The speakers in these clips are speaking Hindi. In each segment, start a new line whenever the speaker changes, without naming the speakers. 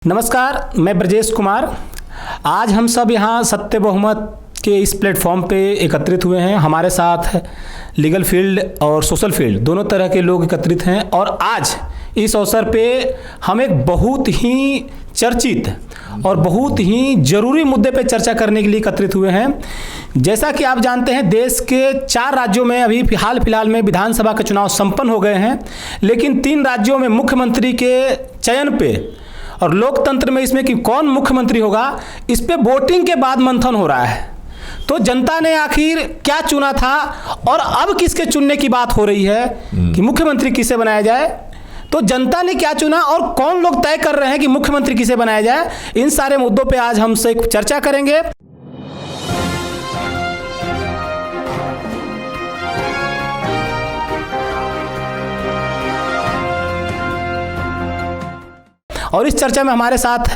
नमस्कार, मैं ब्रजेश कुमार। आज हम सब यहाँ सत्य बहुमत के इस प्लेटफॉर्म पे एकत्रित हुए हैं। हमारे साथ लीगल फील्ड और सोशल फील्ड दोनों तरह के लोग एकत्रित हैं और आज इस अवसर पे हम एक बहुत ही चर्चित और बहुत ही ज़रूरी मुद्दे पे चर्चा करने के लिए एकत्रित हुए हैं। जैसा कि आप जानते हैं, देश के 4 राज्यों में अभी हाल फिलहाल में विधानसभा के चुनाव संपन्न हो गए हैं, लेकिन 3 राज्यों में मुख्यमंत्री के चयन पे और लोकतंत्र में इसमें कि कौन मुख्यमंत्री होगा, इस पे वोटिंग के बाद मंथन हो रहा है। तो जनता ने आखिर क्या चुना था और अब किसके चुनने की बात हो रही है कि मुख्यमंत्री किसे बनाया जाए। तो जनता ने क्या चुना और कौन लोग तय कर रहे हैं कि मुख्यमंत्री किसे बनाया जाए, इन सारे मुद्दों पे आज हमसे चर्चा करेंगे। और इस चर्चा में हमारे साथ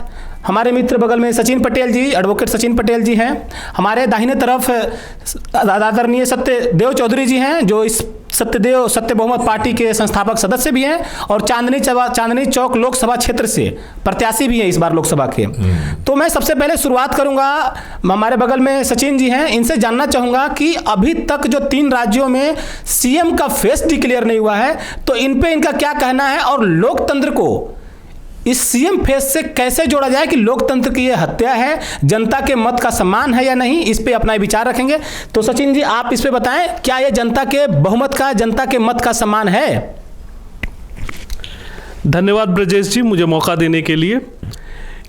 हमारे मित्र बगल में सचिन पटेल जी, एडवोकेट सचिन पटेल जी हैं। हमारे दाहिने तरफ आदरणीय सत्यदेव चौधरी जी हैं, जो इस सत्य बहुमत पार्टी के संस्थापक सदस्य भी हैं और चांदनी चौक लोकसभा क्षेत्र से प्रत्याशी भी हैं इस बार लोकसभा के। तो मैं सबसे पहले शुरुआत करूंगा, हमारे बगल में सचिन जी हैं, इनसे जानना चाहूँगा कि अभी तक जो 3 राज्यों में सीएम का फेस डिक्लेयर नहीं हुआ है, तो इन पर इनका क्या कहना है और लोकतंत्र को इस सीएम फेस से कैसे जोड़ा जाए कि लोकतंत्र की ये हत्या है, जनता के मत का सम्मान है या नहीं, इस पे अपना विचार रखेंगे। तो सचिन जी, आप इस पे बताएं, क्या ये जनता के बहुमत का, जनता के मत का सम्मान है?
धन्यवाद ब्रजेश जी, मुझे मौका देने के लिए।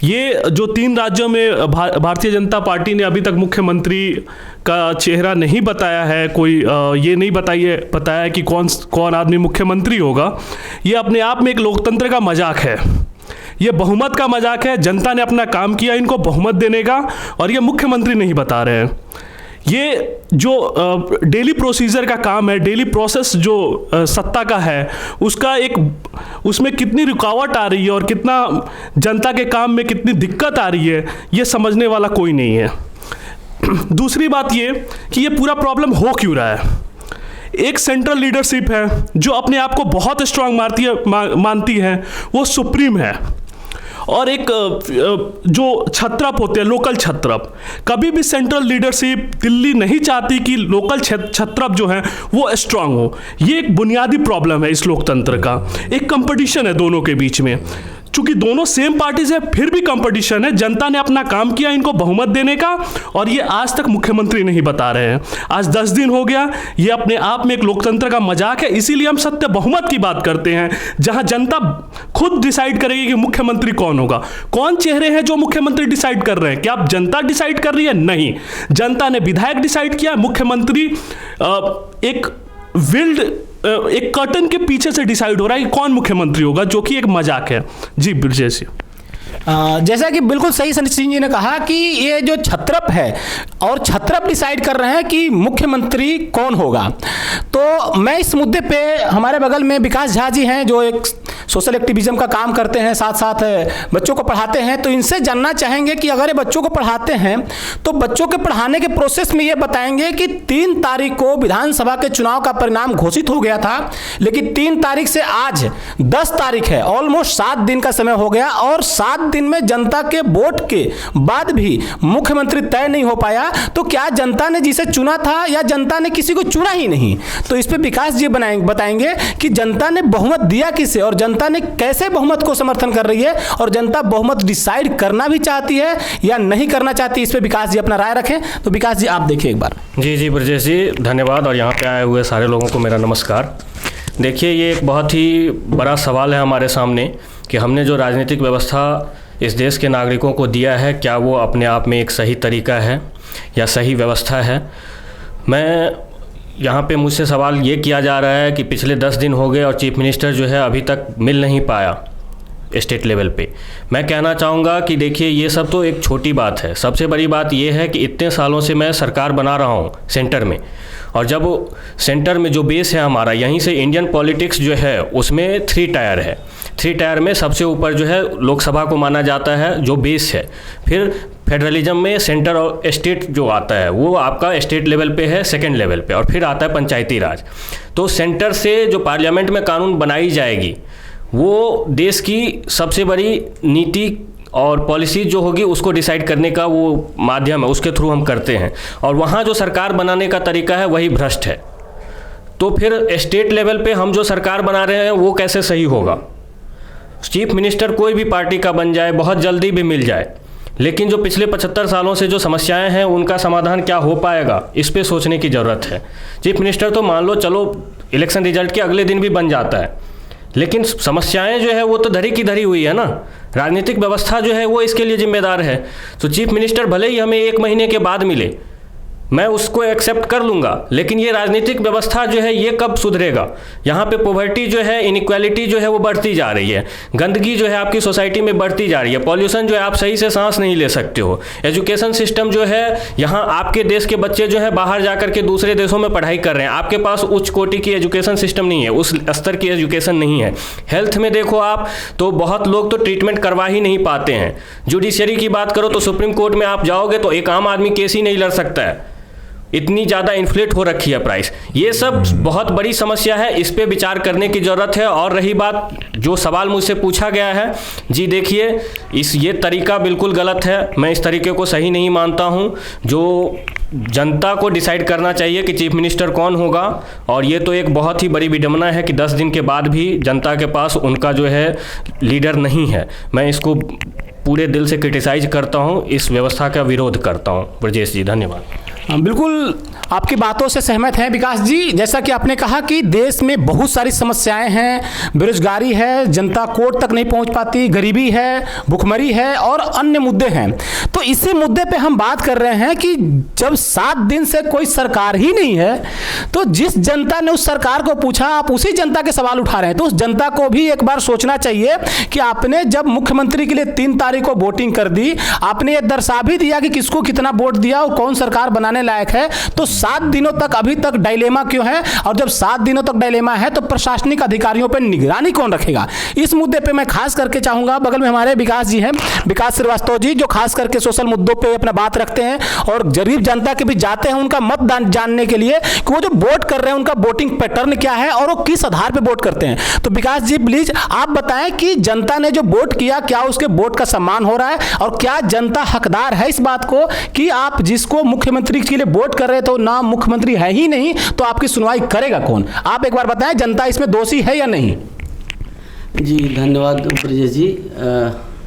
ये जो 3 राज्यों में भारतीय जनता पार्टी ने अभी तक मुख्यमंत्री का चेहरा नहीं बताया है, कोई ये नहीं बताया कि कौन आदमी मुख्यमंत्री होगा, ये अपने आप में एक लोकतंत्र का मजाक है। ये बहुमत का मजाक है। जनता ने अपना काम किया इनको बहुमत देने का, और ये मुख्यमंत्री नहीं बता रहे हैं। ये जो डेली प्रोसीजर का काम है, डेली प्रोसेस जो सत्ता का है, उसमें कितनी रुकावट आ रही है और कितना जनता के काम में कितनी दिक्कत आ रही है, ये समझने वाला कोई नहीं है। दूसरी बात ये कि ये पूरा प्रॉब्लम हो क्यों रहा है। एक सेंट्रल लीडरशिप है जो अपने आप को बहुत स्ट्रांग मानती है, वो सुप्रीम है, और एक जो छत्रप होते हैं, लोकल छत्रप, कभी भी सेंट्रल लीडरशिप दिल्ली नहीं चाहती कि लोकल छत्रप जो है वो स्ट्रांग हो। ये एक बुनियादी प्रॉब्लम है इस लोकतंत्र का। एक कंपटीशन है दोनों के बीच में, चूंकि दोनों सेम पार्टीज है, फिर भी कंपटीशन है। जनता ने अपना काम किया इनको बहुमत देने का, और ये आज तक मुख्यमंत्री नहीं बता रहे हैं। आज 10 दिन हो गया। ये अपने आप में एक लोकतंत्र का मजाक है। इसीलिए हम सत्य बहुमत की बात करते हैं, जहां जनता खुद डिसाइड करेगी कि मुख्यमंत्री कौन होगा। कौन चेहरे हैं जो मुख्यमंत्री डिसाइड कर रहे हैं? क्या आप जनता डिसाइड कर रही है? नहीं, जनता ने विधायक डिसाइड किया। मुख्यमंत्री एक कर्टन के पीछे से डिसाइड हो रहा है कि कौन मुख्यमंत्री होगा, जो कि एक मजाक है। जी ब्रजेश,
जैसा कि बिल्कुल सही सचिन जी ने कहा कि ये जो छत्रप है और छत्रप डिसाइड कर रहे हैं कि मुख्यमंत्री कौन होगा। तो मैं इस मुद्दे पे, हमारे बगल में विकास झा जी हैं जो एक सोशल एक्टिविज्म का काम करते हैं, साथ साथ बच्चों को पढ़ाते हैं, तो इनसे जानना चाहेंगे कि अगर ये बच्चों को पढ़ाते हैं तो बच्चों के पढ़ाने के प्रोसेस में ये बताएंगे कि 3 तारीख को विधानसभा के चुनाव का परिणाम घोषित हो गया था, लेकिन 3 तारीख से आज 10 तारीख है, ऑलमोस्ट 7 दिन का समय हो गया, और 7 दिन में जनता के वोट के बाद भी मुख्यमंत्री तय नहीं हो पाया। तो क्या जनता ने जिसे चुना था या जनता ने किसी को चुना ही नहीं? तो इस पे विकास जी बताएंगे कि जनता ने बहुमत दिया किसे और जनता ने कैसे बहुमत को समर्थन कर रही है, और जनता बहुमत डिसाइड करना भी चाहती है या नहीं करना चाहती। इस पे विकास जी अपना राय रखें। तो विकास जी, आप देखिए एक बार।
जी ब्रजेश जी, धन्यवाद, और यहाँ पे आए हुए सारे लोगों को मेरा नमस्कार। देखिए, ये एक बहुत ही बड़ा सवाल है हमारे सामने कि हमने जो राजनीतिक व्यवस्था इस देश के नागरिकों को दिया है, क्या वो अपने आप में एक सही तरीका है या सही व्यवस्था है। मैं यहाँ पे मुझसे सवाल ये किया जा रहा है कि पिछले 10 दिन हो गए और चीफ मिनिस्टर जो है अभी तक मिल नहीं पाया स्टेट लेवल पे। मैं कहना चाहूँगा कि देखिए, ये सब तो एक छोटी बात है। सबसे बड़ी बात ये है कि इतने सालों से मैं सरकार बना रहा हूँ सेंटर में, और जब सेंटर में जो बेस है हमारा, यहीं से इंडियन पॉलिटिक्स जो है उसमें 3 टायर है। 3 टायर में सबसे ऊपर जो है लोकसभा को माना जाता है, जो बेस है। फिर फेडरलिज्म में सेंटर और स्टेट जो आता है वो आपका स्टेट लेवल पे है, सेकंड लेवल पे, और फिर आता है पंचायती राज। तो सेंटर से जो पार्लियामेंट में कानून बनाई जाएगी वो देश की सबसे बड़ी नीति और पॉलिसीज जो होगी उसको डिसाइड करने का वो माध्यम है, उसके थ्रू हम करते हैं। और वहाँ जो सरकार बनाने का तरीका है वही भ्रष्ट है। तो फिर स्टेट लेवल पे हम जो सरकार बना रहे हैं वो कैसे सही होगा? चीफ मिनिस्टर कोई भी पार्टी का बन जाए, बहुत जल्दी भी मिल जाए, लेकिन जो पिछले 75 सालों से जो समस्याएं हैं उनका समाधान क्या हो पाएगा, इस पे सोचने की ज़रूरत है। चीफ मिनिस्टर तो मान लो चलो इलेक्शन रिजल्ट के अगले दिन भी बन जाता है, लेकिन समस्याएं जो है वो तो धरी की धरी हुई है ना। राजनीतिक व्यवस्था जो है वो इसके लिए जिम्मेदार है। तो चीफ मिनिस्टर भले ही हमें 1 महीने के बाद मिले, मैं उसको एक्सेप्ट कर लूँगा, लेकिन ये राजनीतिक व्यवस्था जो है ये कब सुधरेगा? यहाँ पे पॉवर्टी जो है, इनइक्वालिटी जो है वो बढ़ती जा रही है, गंदगी जो है आपकी सोसाइटी में बढ़ती जा रही है, पॉल्यूशन जो है आप सही से सांस नहीं ले सकते हो, एजुकेशन सिस्टम जो है, यहाँ आपके देश के बच्चे जो है बाहर जाकर के दूसरे देशों में पढ़ाई कर रहे हैं, आपके पास उच्च कोटि की एजुकेशन सिस्टम नहीं है, उस स्तर की एजुकेशन नहीं है। हेल्थ में देखो आप तो बहुत लोग तो ट्रीटमेंट करवा ही नहीं पाते हैं। जुडिशरी की बात करो तो सुप्रीम कोर्ट में आप जाओगे तो एक आम आदमी केस ही नहीं लड़ सकता है, इतनी ज़्यादा इन्फ्लेट हो रखी है प्राइस। ये सब बहुत बड़ी समस्या है, इस पे विचार करने की ज़रूरत है। और रही बात जो सवाल मुझसे पूछा गया है, जी देखिए ये तरीका बिल्कुल गलत है, मैं इस तरीके को सही नहीं मानता हूँ। जो जनता को डिसाइड करना चाहिए कि चीफ मिनिस्टर कौन होगा, और ये तो एक बहुत ही बड़ी विडंबना है कि 10 दिन के बाद भी जनता के पास उनका जो है लीडर नहीं है। मैं इसको पूरे दिल से क्रिटिसाइज करता हूँ, इस व्यवस्था का विरोध करता हूँ। ब्रजेश जी धन्यवाद।
बिल्कुल आपकी बातों से सहमत हैं विकास जी। जैसा कि आपने कहा कि देश में बहुत सारी समस्याएं हैं, बेरोजगारी है, जनता कोर्ट तक नहीं पहुंच पाती, गरीबी है, भुखमरी है और अन्य मुद्दे हैं। तो इसी मुद्दे पे हम बात कर रहे हैं कि जब 7 दिन से कोई सरकार ही नहीं है, तो जिस जनता ने उस सरकार को पूछा, आप उसी जनता के सवाल उठा रहे हैं। तो उस जनता को भी एक बार सोचना चाहिए कि आपने जब मुख्यमंत्री के लिए 3 तारीख को वोटिंग कर दी, आपने ये दर्शा भी दिया कि किसको कितना वोट दिया और कौन सरकार बनाने लायक है। तो 7 दिनों तक अभी तक डायलेमा क्यों है? और जब 7 दिनों तक डायलेमा है तो प्रशासनिक अधिकारियों पर निगरानी कौन रखेगा? इस मुद्दे पे मैं खास करके चाहूंगा, बगल में हमारे विकास जी हैं, विकास श्रीवास्तव जी, जो खास करके सोशल मुद्दों पे अपना बात रखते हैं और गरीब जनता के बीच जाते हैं उनका मत जानने के लिए कि वो जो वोट कर रहे हैं उनका वोटिंग पैटर्न क्या है और वो किस आधार पर वोट करते हैं। तो विकास जी प्लीज आप बताएं कि जनता ने जो वोट किया, क्या उसके वोट का सम्मान हो रहा है और क्या जनता हकदार है इस बात को कि आप जिसको मुख्यमंत्री के लिए वोट कर रहे तो ना मुख्यमंत्री है ही नहीं, तो आपकी सुनवाई करेगा कौन? आप एक बार बताएं, जनता इसमें दोषी है या नहीं?
जी धन्यवाद ब्रजेश जी।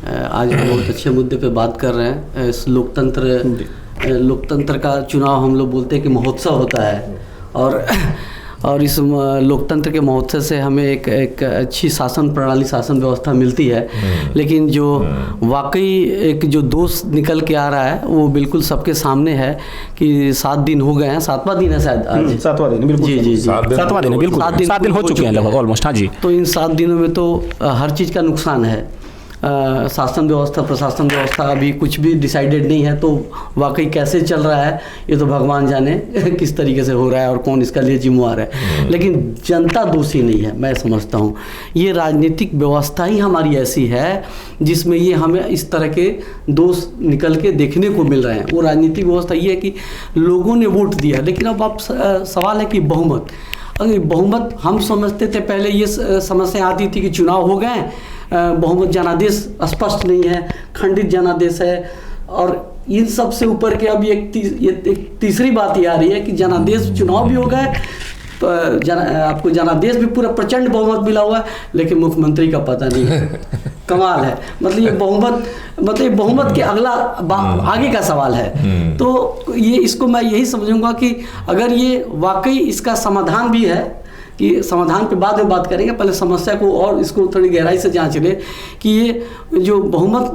आज हम बहुत अच्छे मुद्दे पे बात कर रहे हैं। इस लोकतंत्र का चुनाव हम लोग बोलते हैं कि महोत्सव होता है, और इस लोकतंत्र के महोत्सव से हमें एक अच्छी शासन प्रणाली, शासन व्यवस्था मिलती है। लेकिन जो वाकई एक जो दोष निकल के आ रहा है वो बिल्कुल सबके सामने है कि 7 दिन हो गए हैं, 7वां दिन है शायद आज।
7वां दिन, बिल्कुल जी जी जी 7वां दिन है, बिल्कुल 7 दिन हो चुके हैं लगभग ऑलमोस्ट। हाँ जी।
तो इन 7 दिनों में तो हर चीज़ का नुकसान है। शासन व्यवस्था, प्रशासन व्यवस्था अभी कुछ भी डिसाइडेड नहीं है, तो वाकई कैसे चल रहा है ये तो भगवान जाने किस तरीके से हो रहा है और कौन इसका लिए जिम्मेवार है। लेकिन जनता दोषी नहीं है, मैं समझता हूँ। ये राजनीतिक व्यवस्था ही हमारी ऐसी है जिसमें ये हमें इस तरह के दोष निकल के देखने को मिल रहे हैं। वो राजनीतिक व्यवस्था ये है कि लोगों ने वोट दिया, लेकिन अब आप सवाल है कि बहुमत, अगर बहुमत हम समझते थे पहले, ये समस्या आती थी कि चुनाव हो गए, बहुमत जनादेश स्पष्ट नहीं है, खंडित जनादेश है, और इन सब से ऊपर के अब एक तीसरी बात ये आ रही है कि जनादेश चुनाव भी हो गए, आपको जनादेश भी पूरा प्रचंड बहुमत मिला हुआ है, लेकिन मुख्यमंत्री का पता नहीं है। कमाल है। मतलब ये बहुमत के अगला आगे का सवाल है। तो ये इसको मैं यही समझूंगा कि अगर ये वाकई इसका समाधान भी है, कि समाधान पे बाद में बात करेंगे, पहले समस्या को और इसको थोड़ी गहराई से जांच ले कि ये जो बहुमत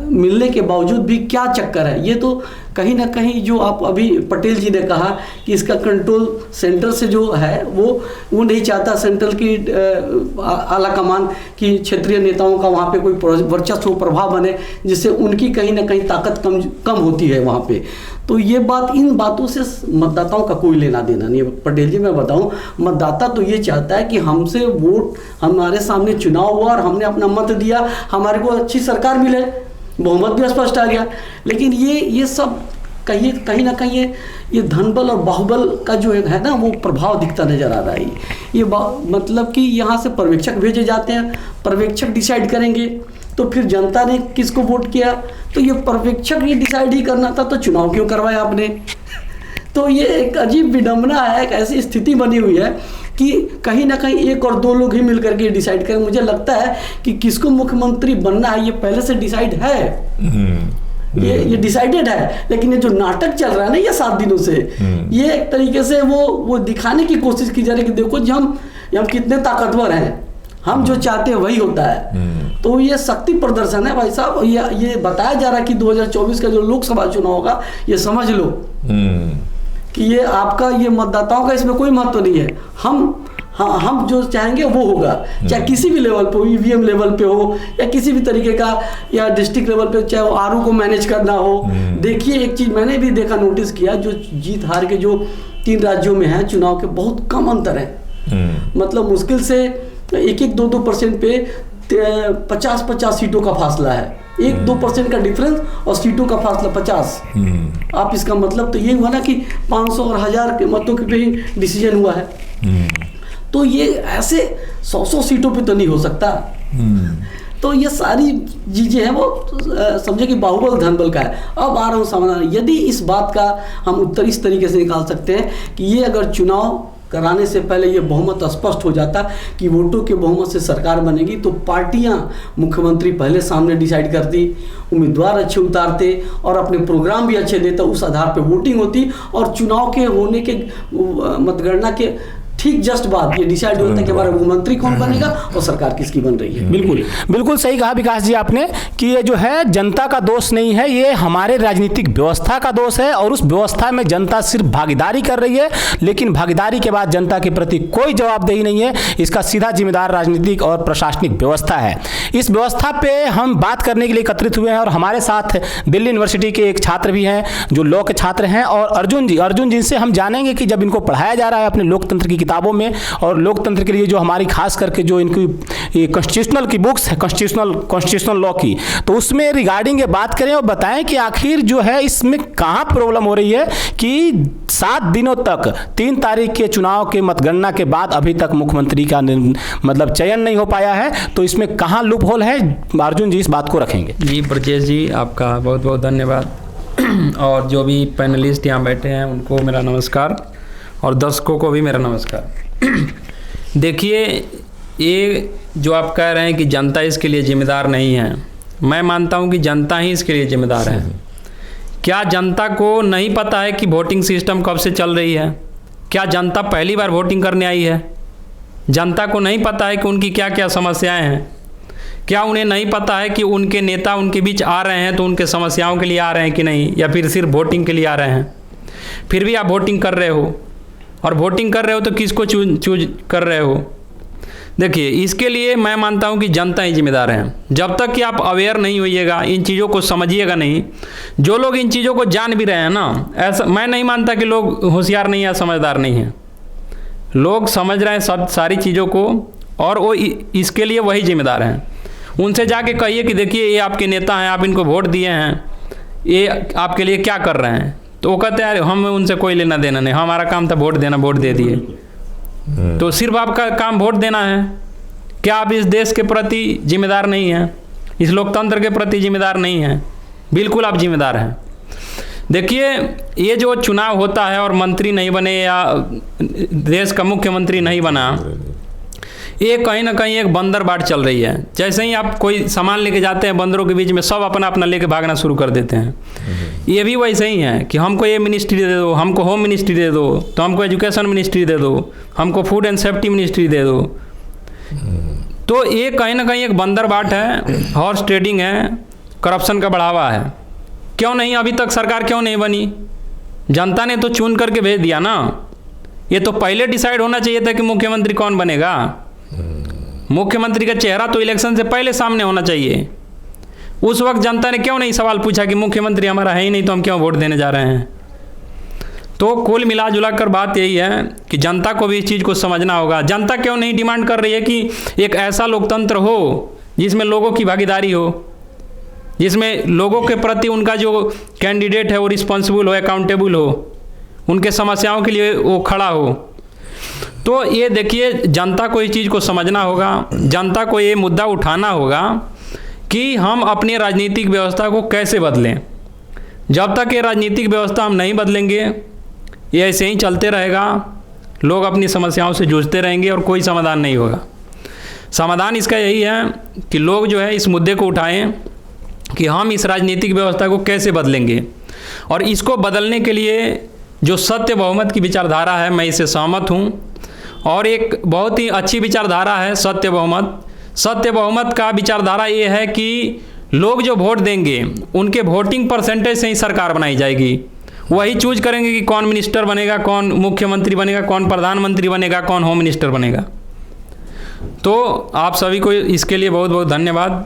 मिलने के बावजूद भी क्या चक्कर है। ये तो कहीं ना कहीं जो आप अभी पटेल जी ने कहा कि इसका कंट्रोल सेंटर से जो है वो नहीं चाहता, सेंट्रल की आला कमान की क्षेत्रीय नेताओं का वहाँ पे कोई वर्चस्व प्रभाव बने, जिससे उनकी कहीं ना कहीं ताकत कम होती है वहाँ पे। तो ये बात, इन बातों से मतदाताओं का कोई लेना देना नहीं है। पटेल जी मैं बताऊं, मतदाता तो ये चाहता है कि हमसे वोट, हमारे सामने चुनाव हुआ और हमने अपना मत दिया, हमारे को अच्छी सरकार मिले, बहुमत भी स्पष्ट आ गया। लेकिन ये सब कहीं ना कहीं ये धनबल और बाहुबल का जो है ना, वो प्रभाव दिखता नजर आ रहा है। ये मतलब कि यहाँ से पर्यवेक्षक भेजे जाते हैं, पर्यवेक्षक डिसाइड करेंगे तो फिर जनता ने किसको वोट किया? तो ये पर्यवेक्षक ये डिसाइड ही करना था, तो चुनाव क्यों करवाया आपने? तो ये एक अजीब विडंबना है, एक ऐसी स्थिति बनी हुई है कि कहीं ना कहीं एक और दो लोग ही मिल करके डिसाइड करें। मुझे लगता है कि किसको मुख्यमंत्री बनना है ये पहले से डिसाइड है, ये डिसाइडेड है, लेकिन ये जो नाटक चल रहा है ना ये 7 दिनों से, ये एक तरीके से वो दिखाने की कोशिश की जा रही है कि देखो जी हम कितने ताकतवर हैं, हम जो चाहते हैं वही होता है। तो ये शक्ति प्रदर्शन है भाई साहब। ये बताया जा रहा है कि 2024 का जो लोकसभा चुनाव होगा, ये समझ लो कि ये आपका, ये मतदाताओं का इसमें कोई महत्व नहीं है। हम जो चाहेंगे वो होगा, चाहे किसी भी लेवल पे हो, ईवीएम लेवल पे हो या किसी भी तरीके का, या डिस्ट्रिक्ट लेवल पे, चाहे वो आरओ को मैनेज करना हो। देखिए एक चीज मैंने भी देखा, नोटिस किया, जो जीत हार के जो 3 राज्यों में है चुनाव के, बहुत कम अंतर है। मतलब मुश्किल से 1-2% पे 50-50 सीटों का फासला है, 1-2% का डिफरेंस और सीटों का फासला 50। आप इसका मतलब तो ये हुआ ना कि 500 और 1000 के मतों के पे ही डिसीजन हुआ है। तो ये ऐसे 100 सीटों पे तो नहीं हो सकता। तो ये सारी चीजें हैं, वो समझे कि बाहुबल धनबल का है। अब आ रहा हूँ समाधान। यदि इस बात का हम उत्तर इस तरीके से निकाल सकते हैं कि ये अगर चुनाव कराने से पहले ये बहुमत स्पष्ट हो जाता कि वोटों के बहुमत से सरकार बनेगी, तो पार्टियां मुख्यमंत्री पहले सामने डिसाइड करती, उम्मीदवार अच्छे उतारते और अपने प्रोग्राम भी अच्छे देता, उस आधार पे वोटिंग होती और चुनाव के होने के मतगणना के ठीक जस्ट बाद ये डिसाइड होता है कि हमारा मुख्यमंत्री कौन बनेगा और सरकार किसकी बन रही है।
बिल्कुल सही कहा विकास जी आपने कि ये जो है जनता का दोष नहीं है, ये हमारे राजनीतिक व्यवस्था का दोष है। और उस व्यवस्था में जनता सिर्फ भागीदारी कर रही है, लेकिन भागीदारी के बाद जनता के प्रति कोई जवाबदेही नहीं है। इसका सीधा जिम्मेदार राजनीतिक और प्रशासनिक व्यवस्था है। इस व्यवस्था पे हम बात करने के लिए एकत्रित हुए हैं और हमारे साथ दिल्ली यूनिवर्सिटी के एक छात्र भी हैं जो लॉ के छात्र हैं, और अर्जुन जी से हम जानेंगे कि जब इनको पढ़ाया जा रहा है अपने लोकतंत्र की किताबों में और लोकतंत्र के लिए जो हमारी खास करके जो इनकी कॉन्स्टिट्यूशनल की बुक्स है, कॉन्स्टिट्यूशनल लॉ की, तो उसमें रिगार्डिंग ये बात करें और बताएं कि आखिर जो है इसमें कहां प्रॉब्लम हो रही है कि 7 दिनों तक 3 तारीख के चुनाव के मतगणना के बाद अभी तक मुख्यमंत्री का मतलब चयन नहीं हो पाया है। तो इसमें कहां लूप होल है? अर्जुन जी इस बात को रखेंगे।
जी ब्रजेश जी, आपका बहुत बहुत धन्यवाद। और जो भी पैनलिस्ट यहाँ बैठे हैं उनको मेरा नमस्कार और दर्शकों को भी मेरा नमस्कार। देखिए, ये जो आप कह रहे हैं कि जनता इसके लिए जिम्मेदार नहीं है, मैं मानता हूँ कि जनता ही इसके लिए जिम्मेदार है। क्या जनता को नहीं पता है कि वोटिंग सिस्टम कब से चल रही है? क्या जनता पहली बार वोटिंग करने आई है? जनता को नहीं पता है कि उनकी क्या क्या समस्याएं हैं? क्या उन्हें नहीं पता है कि उनके नेता उनके बीच आ रहे हैं तो उनके समस्याओं के लिए आ रहे हैं कि नहीं, या फिर सिर्फ वोटिंग के लिए आ रहे हैं? फिर भी आप वोटिंग कर रहे हो, और वोटिंग कर रहे हो तो किसको चूज कर रहे हो? देखिए, इसके लिए मैं मानता हूं कि जनता ही जिम्मेदार है। जब तक कि आप अवेयर नहीं होइएगा, इन चीज़ों को समझिएगा नहीं, जो लोग इन चीज़ों को जान भी रहे हैं ना, ऐसा मैं नहीं मानता कि लोग होशियार नहीं है, समझदार नहीं है। लोग समझ रहे हैं सब सारी चीज़ों को, और वो इसके लिए वही जिम्मेदार हैं। उनसे जाके कहिए कि देखिए ये आपके नेता हैं, आप इनको वोट दिए हैं, ये आपके लिए क्या कर रहे हैं, तो वो कहते हैं हम उनसे कोई लेना देना नहीं, हमारा काम था वोट देना, वोट दे दिए। तो सिर्फ आपका काम वोट देना है। क्या आप इस देश के प्रति जिम्मेदार नहीं हैं? इस लोकतंत्र के प्रति जिम्मेदार नहीं हैं? बिल्कुल आप जिम्मेदार हैं। देखिए, ये जो चुनाव होता है और मंत्री नहीं बने या देश का मुख्यमंत्री नहीं बना, ये कहीं ना कहीं एक बंदर बाट चल रही है। जैसे ही आप कोई सामान लेके जाते हैं बंदरों के बीच में, सब अपना अपना लेके भागना शुरू कर देते हैं। ये भी वैसे ही है कि हमको ये मिनिस्ट्री दे दो, हमको होम मिनिस्ट्री दे दो, तो हमको एजुकेशन मिनिस्ट्री दे दो, हमको फूड एंड सेफ्टी मिनिस्ट्री दे दो। तो ये कहीं ना कहीं एक बंदर बाट है, हॉर्स ट्रेडिंग है, करप्शन का बढ़ावा है। क्यों नहीं अभी तक सरकार क्यों नहीं बनी? जनता ने तो चुन करके भेज दिया ना। ये तो पहले डिसाइड होना चाहिए था कि मुख्यमंत्री कौन बनेगा। मुख्यमंत्री का चेहरा तो इलेक्शन से पहले सामने होना चाहिए। उस वक्त जनता ने क्यों नहीं सवाल पूछा कि मुख्यमंत्री हमारा है ही नहीं तो हम क्यों वोट देने जा रहे हैं? तो कुल मिला जुला कर बात यही है कि जनता को भी इस चीज़ को समझना होगा। जनता क्यों नहीं डिमांड कर रही है कि एक ऐसा लोकतंत्र हो जिसमें लोगों की भागीदारी हो, जिसमें लोगों के प्रति उनका जो कैंडिडेट है वो रिस्पॉन्सिबल हो, अकाउंटेबल हो, उनके समस्याओं के लिए वो खड़ा हो। तो ये देखिए, जनता को इस चीज़ को समझना होगा, जनता को ये मुद्दा उठाना होगा कि हम अपनी राजनीतिक व्यवस्था को कैसे बदलें। जब तक ये राजनीतिक व्यवस्था हम नहीं बदलेंगे, ये ऐसे ही चलते रहेगा, लोग अपनी समस्याओं से जूझते रहेंगे और कोई समाधान नहीं होगा। समाधान इसका यही है कि लोग जो है इस मुद्दे को उठाएं कि हम इस राजनीतिक व्यवस्था को कैसे बदलेंगे, और इसको बदलने के लिए जो सत्य बहुमत की विचारधारा है, मैं इससे सहमत हूँ। और एक बहुत ही अच्छी विचारधारा है सत्य बहुमत। सत्य बहुमत का विचारधारा ये है कि लोग जो वोट देंगे उनके वोटिंग परसेंटेज से ही सरकार बनाई जाएगी। वही चूज करेंगे कि कौन मिनिस्टर बनेगा, कौन मुख्यमंत्री बनेगा, कौन प्रधानमंत्री बनेगा, कौन होम मिनिस्टर बनेगा। तो आप सभी को इसके लिए बहुत बहुत धन्यवाद।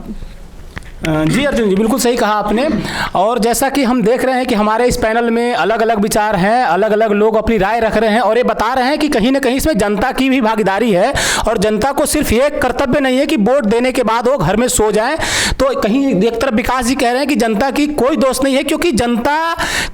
जी अर्जुन जी, बिल्कुल सही कहा आपने। और जैसा कि हम देख रहे हैं कि हमारे इस पैनल में अलग अलग विचार हैं, अलग अलग लोग अपनी राय रख रहे हैं और ये बता रहे हैं कि कहीं ना कहीं इसमें जनता की भी भागीदारी है और जनता को सिर्फ ये कर्तव्य नहीं है कि वोट देने के बाद वो घर में सो जाए। तो कहीं एक तरफ विकास जी कह रहे हैं कि जनता की कोई दोष नहीं है, क्योंकि जनता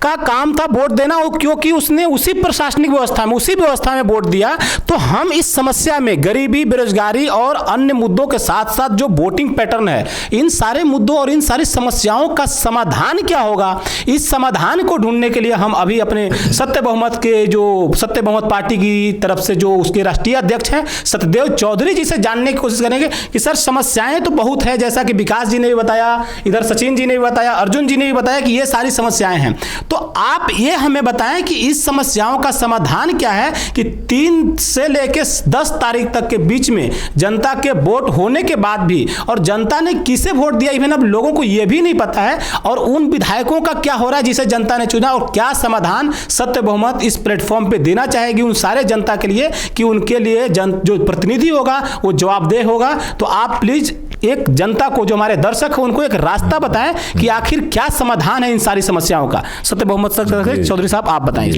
का काम था वोट देना, क्योंकि उसने उसी प्रशासनिक व्यवस्था में, उसी व्यवस्था में वोट दिया। तो हम इस समस्या में गरीबी, बेरोजगारी और अन्य मुद्दों के साथ साथ जो वोटिंग पैटर्न है, इन सारे मुद्दों और इन सारी समस्याओं का समाधान क्या होगा, इस समाधान को ढूंढने के लिए हम अभी अपने सत्य बहुमत के जो सत्य बहुमत पार्टी की तरफ से जो उसके राष्ट्रीय अध्यक्ष हैं सत्यदेव चौधरी जी से जानने की कोशिश करेंगे कि सर समस्याएं तो बहुत है, जैसा कि विकास जी ने भी बताया, इधर सचिन जी ने भी बताया, अर्जुन जी ने भी बताया कि ये सारी समस्याएं हैं। तो आप ये हमें बताएं कि इस समस्याओं का समाधान क्या है कि 3 से लेकर 10 तारीख तक के बीच में जनता के वोट होने के बाद भी, और जनता ने किसे वोट दिया इवन अब लोगों को यह भी नहीं पता है, और उन विधायकों का क्या हो रहा है जिसे जनता ने चुना, और क्या समाधान सत्य बहुमत इस प्लेटफॉर्म पे देना चाहेगी उन सारे जनता के लिए कि उनके लिए जो प्रतिनिधि होगा वो जवाबदेह होगा। तो आप प्लीज एक जनता को, जो हमारे दर्शक हैं, उनको एक रास्ता बताएं कि आखिर क्या समाधान है इन सारी समस्याओं का। सत्य बहुमत चौधरी साहब आप बताएं।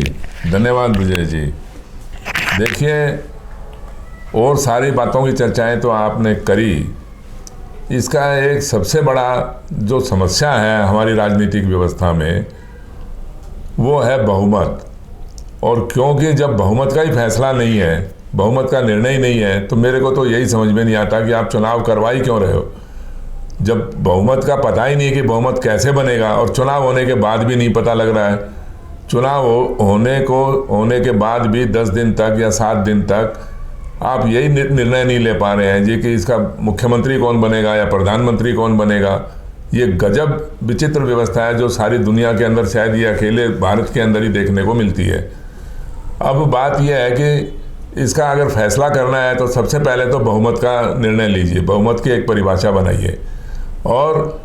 धन्यवाद विजय जी। देखिए, और सारी बातों की चर्चाएं तो आपने करी, इसका एक सबसे बड़ा जो समस्या है हमारी राजनीतिक व्यवस्था में वो है बहुमत। और क्योंकि जब बहुमत का ही फैसला नहीं है, बहुमत का निर्णय ही नहीं है, तो मेरे को तो यही समझ में नहीं आता कि आप चुनाव करवाई क्यों रहे हो। जब बहुमत का पता ही नहीं है कि बहुमत कैसे बनेगा, और चुनाव होने के बाद भी नहीं पता लग रहा है, चुनाव होने के बाद भी 10 दिन तक या 7 दिन तक आप यही निर्णय नहीं ले पा रहे हैं जी कि इसका मुख्यमंत्री कौन बनेगा या प्रधानमंत्री कौन बनेगा। ये गजब विचित्र व्यवस्था है जो सारी दुनिया के अंदर शायद ये अकेले भारत के अंदर ही देखने को मिलती है। अब बात यह है कि इसका अगर फैसला करना है तो सबसे पहले तो बहुमत का निर्णय लीजिए, बहुमत की एक परिभाषा बनाइए। और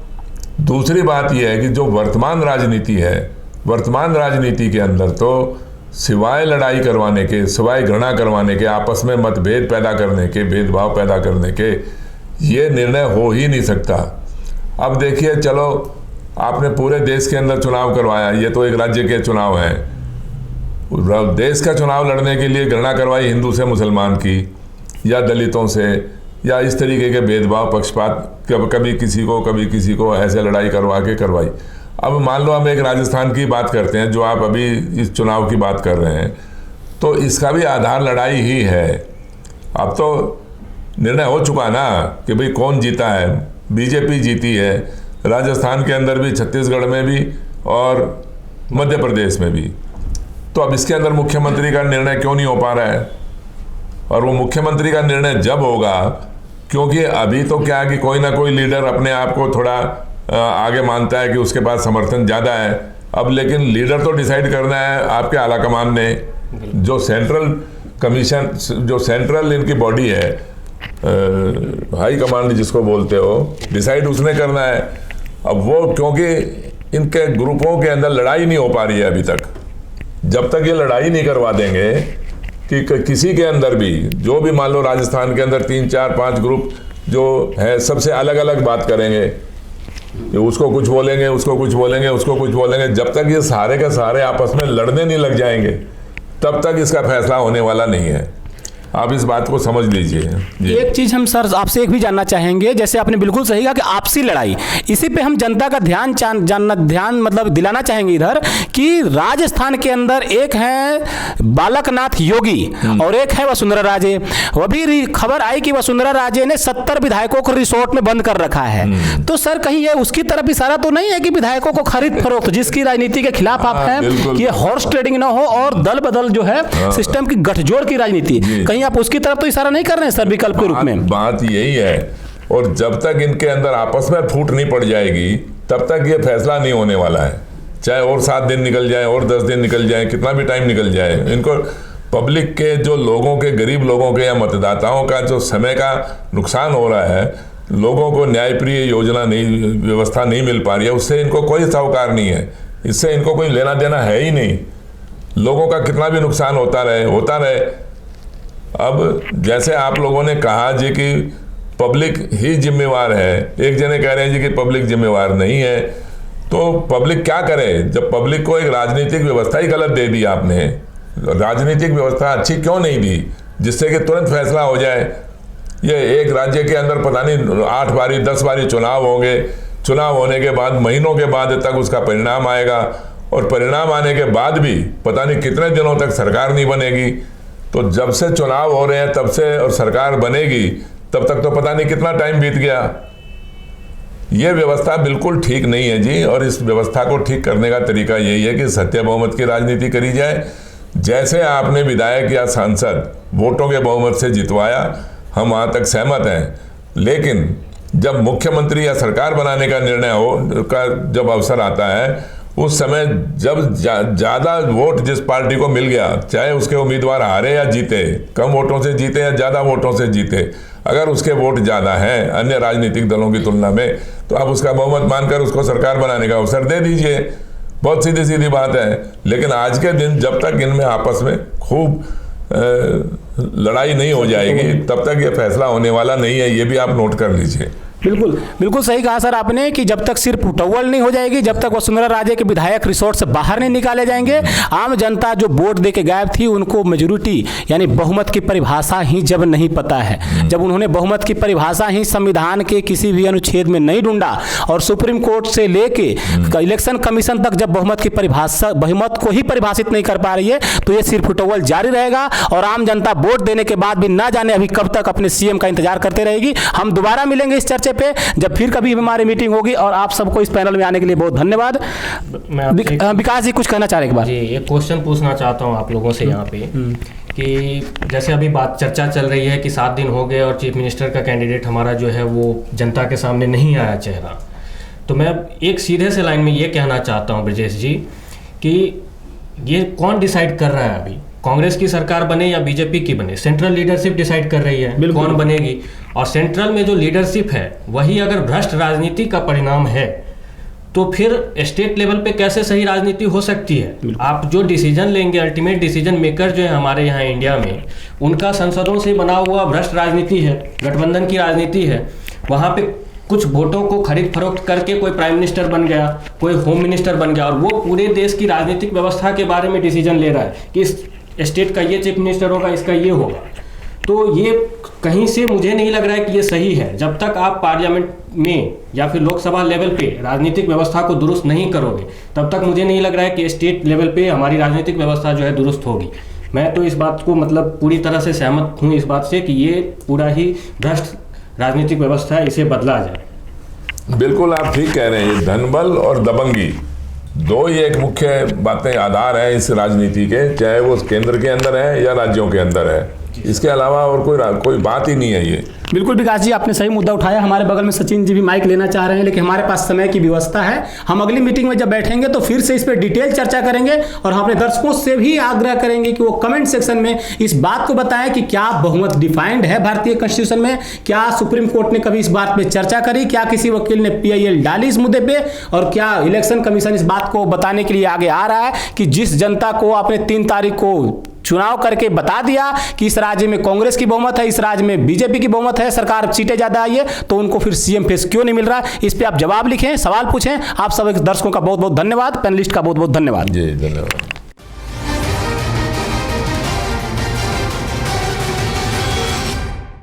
दूसरी बात यह है कि जो वर्तमान राजनीति है, वर्तमान राजनीति के अंदर तो सिवाय लड़ाई करवाने के, सिवाय घृणा करवाने के, आपस में मतभेद पैदा करने के, भेदभाव पैदा करने के, ये निर्णय हो ही नहीं सकता। अब देखिए, चलो आपने पूरे देश के अंदर चुनाव करवाया, ये तो एक राज्य के चुनाव हैं। देश का चुनाव लड़ने के लिए घृणा करवाई हिंदू से मुसलमान की, या दलितों से, या इस तरीके के भेदभाव, पक्षपात, कभी किसी को ऐसे लड़ाई करवा के करवाई। अब मान लो हम एक राजस्थान की बात करते हैं, जो आप अभी इस चुनाव की बात कर रहे हैं, तो इसका भी आधार लड़ाई ही है। अब तो निर्णय हो चुका ना कि भाई कौन जीता है, बीजेपी जीती है राजस्थान के अंदर भी, छत्तीसगढ़ में भी और मध्य प्रदेश में भी। तो अब इसके अंदर मुख्यमंत्री का निर्णय क्यों नहीं हो पा रहा है? और वो मुख्यमंत्री का निर्णय जब होगा, क्योंकि अभी तो क्या है कि कोई ना कोई लीडर अपने आप को थोड़ा आगे मानता है कि उसके पास समर्थन ज़्यादा है। अब लेकिन लीडर तो डिसाइड करना है आपके आलाकमान ने, जो सेंट्रल कमीशन, जो सेंट्रल इनकी बॉडी है, हाई कमांड जिसको बोलते हो, डिसाइड उसने करना है। अब वो क्योंकि इनके ग्रुपों के अंदर लड़ाई नहीं हो पा रही है अभी तक, जब तक ये लड़ाई नहीं करवा देंगे कि किसी के अंदर भी, जो भी मान लो राजस्थान के अंदर 3, 4, 5 ग्रुप जो है सबसे अलग अलग बात करेंगे, उसको कुछ बोलेंगे, उसको कुछ बोलेंगे, उसको कुछ बोलेंगे, जब तक ये सारे के सारे आपस में लड़ने नहीं लग जाएंगे तब तक इसका फैसला होने वाला नहीं है। आप इस बात को समझ लीजिए जी।
एक चीज हम सर आपसे एक भी जानना चाहेंगे, जैसे आपने बिल्कुल सही कहा कि आपसी लड़ाई, इसी पे हम जनता का ध्यान मतलब दिलाना चाहेंगे इधर कि राजस्थान के अंदर एक है बालकनाथ योगी और एक है वसुंधरा राजे। वह भी खबर आई कि वसुंधरा राजे ने 70 विधायकों को रिसोर्ट में बंद कर रखा है। तो सर कहीं ये उसकी तरफ इशारा तो नहीं है कि विधायकों को खरीद फरोख्त, जिसकी राजनीति के खिलाफ आप हैं, कि हॉर्स ट्रेडिंग ना हो और दल बदल जो है सिस्टम की गठजोड़ की राजनीति, कहीं आप उसकी तरफ तो इशारा नहीं कर रहे हैं सर विकल्प के रूप में?
बात यही है, और जब तक इनके अंदर आपस में फूट नहीं पड़ जाएगी तब तक ये फैसला नहीं होने वाला है। चाहे और 7 दिन निकल जाए और 10 दिन निकल जाए, कितना भी टाइम निकल जाए, इनको पब्लिक के जो लोगों के, गरीब लोगों के या मतदाताओं का जो समय का नुकसान हो रहा है, लोगों को न्यायप्रिय योजना नहीं, व्यवस्था नहीं मिल पा रही है, उससे इनको कोई साहूकार नहीं है, इससे इनको कोई लेना देना है ही नहीं। लोगों का कितना भी नुकसान होता रहे। अब जैसे आप लोगों ने कहा जी कि पब्लिक ही जिम्मेवार है, एक जने कह रहे हैं जी कि पब्लिक जिम्मेवार नहीं है, तो पब्लिक क्या करे जब पब्लिक को एक राजनीतिक व्यवस्था ही गलत दे दी आपने? राजनीतिक व्यवस्था अच्छी क्यों नहीं दी जिससे कि तुरंत फैसला हो जाए? ये एक राज्य के अंदर पता नहीं 8 बारी 10 बारी चुनाव होंगे, चुनाव होने के बाद महीनों के बाद तक उसका परिणाम आएगा, और परिणाम आने के बाद भी पता नहीं कितने दिनों तक सरकार नहीं बनेगी। तो जब से चुनाव हो रहे हैं तब से और सरकार बनेगी तब तक तो पता नहीं कितना टाइम बीत गया। ये व्यवस्था बिल्कुल ठीक नहीं है जी, और इस व्यवस्था को ठीक करने का तरीका यही है कि सत्य बहुमत की राजनीति करी जाए। जैसे आपने विधायक या सांसद वोटों के बहुमत से जितवाया, हम वहाँ तक सहमत हैं, लेकिन जब मुख्यमंत्री या सरकार बनाने का निर्णय हो का जब अवसर आता है, उस समय जब ज़्यादा वोट जिस पार्टी को मिल गया, चाहे उसके उम्मीदवार हारे या जीते, कम वोटों से जीते या ज़्यादा वोटों से जीते, अगर उसके वोट ज़्यादा हैं अन्य राजनीतिक दलों की तुलना में, तो आप उसका बहुमत मानकर उसको सरकार बनाने का अवसर दे दीजिए। बहुत सीधी सीधी बात है। लेकिन आज के दिन जब तक इनमें आपस में खूब लड़ाई नहीं हो जाएगी तब तक ये फैसला होने वाला नहीं है, ये भी आप नोट कर लीजिए।
बिल्कुल सही कहा सर आपने कि जब तक सिर्फ उटव्वल नहीं हो जाएगी, जब तक वसुंधरा राजे के विधायक रिसोर्ट से बाहर नहीं निकाले जाएंगे, आम जनता जो वोट दे के गायब थी उनको मेजोरिटी यानी बहुमत की परिभाषा ही जब नहीं पता है, जब उन्होंने बहुमत की परिभाषा ही संविधान के किसी भी अनुच्छेद में नहीं ढूंढा और सुप्रीम कोर्ट से लेके इलेक्शन कमीशन तक जब बहुमत की परिभाषा बहुमत को ही परिभाषित नहीं कर पा रही है, तो ये सिर्फ उटव्वल जारी रहेगा और आम जनता वोट देने के बाद भी ना जाने अभी कब तक अपने सीएम का इंतजार करते रहेगी। हम दोबारा मिलेंगे इस चर्चा पे जब फिर कभी हमारी मीटिंग होगी, और आप सबको इस पैनल में आने के लिए बहुत धन्यवाद। विकास जी कुछ कहना चाह रहे हैं?
जी, एक क्वेश्चन पूछना चाहता हूं आप लोगों से यहाँ पे कि जैसे अभी बात चर्चा चल रही है कि 7 दिन हो गए और चीफ मिनिस्टर का कैंडिडेट हमारा जो है वो जनता के सामने नहीं आया चेहरा, तो मैं एक सीधे से लाइन में ये कहना चाहता हूँ ब्रजेश जी कि ये कौन डिसाइड कर रहा है अभी, कांग्रेस की सरकार बने या बीजेपी की बने? सेंट्रल लीडरशिप डिसाइड कर रही है कौन बनेगी, और सेंट्रल में जो लीडरशिप है वही अगर भ्रष्ट राजनीति का परिणाम है तो फिर स्टेट लेवल पे कैसे सही राजनीति हो सकती है? आप जो डिसीजन लेंगे, अल्टीमेट डिसीजन मेकर जो है हमारे यहाँ इंडिया में, उनका संसदों से बना हुआ भ्रष्ट राजनीति है, गठबंधन की राजनीति है। वहाँ पे कुछ वोटों को खरीद फरोख्त करके कोई प्राइम मिनिस्टर बन गया, कोई होम मिनिस्टर बन गया, और वो पूरे देश की राजनीतिक व्यवस्था के बारे में डिसीजन ले रहा है कि इस स्टेट का ये चीफ मिनिस्टर होगा, इसका ये होगा। तो ये कहीं से मुझे नहीं लग रहा है कि ये सही है। जब तक आप पार्लियामेंट में या फिर लोकसभा लेवल पे राजनीतिक व्यवस्था को दुरुस्त नहीं करोगे, तब तक मुझे नहीं लग रहा है कि स्टेट लेवल पे हमारी राजनीतिक व्यवस्था जो है दुरुस्त होगी। मैं तो इस बात को मतलब पूरी तरह से सहमत हूँ इस बात से कि ये पूरा ही भ्रष्ट राजनीतिक व्यवस्था है, इसे बदला जाए।
बिल्कुल आप ठीक कह रहे हैं। ये धनबल और दबंगी दो ही एक मुख्य बातें आधार है इस राजनीति के, चाहे वो केंद्र के अंदर है या राज्यों के अंदर है। इसके अलावा और कोई बात ही नहीं है ये।
बिल्कुल विकास जी, आपने सही मुद्दा उठाया। हमारे बगल में सचिन जी भी माइक लेना चाह रहे हैं, लेकिन हमारे पास समय की व्यवस्था है। हम अगली मीटिंग में जब बैठेंगे तो फिर से इस पर डिटेल चर्चा करेंगे, और हम अपने दर्शकों से भी आग्रह करेंगे कि वो कमेंट सेक्शन में इस बात को बताएं कि क्या बहुमत डिफाइंड है भारतीय कॉन्स्टिट्यूशन में, क्या सुप्रीम कोर्ट ने कभी इस बात पे चर्चा करी, क्या किसी वकील ने PIL डाली इस मुद्दे पे, और क्या इलेक्शन कमीशन इस बात को बताने के लिए आगे आ रहा है कि जिस जनता को आपने 3 तारीख को चुनाव करके बता दिया कि इस राज्य में कांग्रेस की बहुमत है, इस राज्य में बीजेपी की बहुमत है, सरकार सीटें ज्यादा आई है, तो उनको फिर सीएम फेस क्यों नहीं मिल रहा? इस पे आप जवाब लिखें, सवाल पूछें। आप सब दर्शकों का बहुत बहुत धन्यवाद, पैनलिस्ट का बहुत बहुत धन्यवाद।
जी धन्यवाद।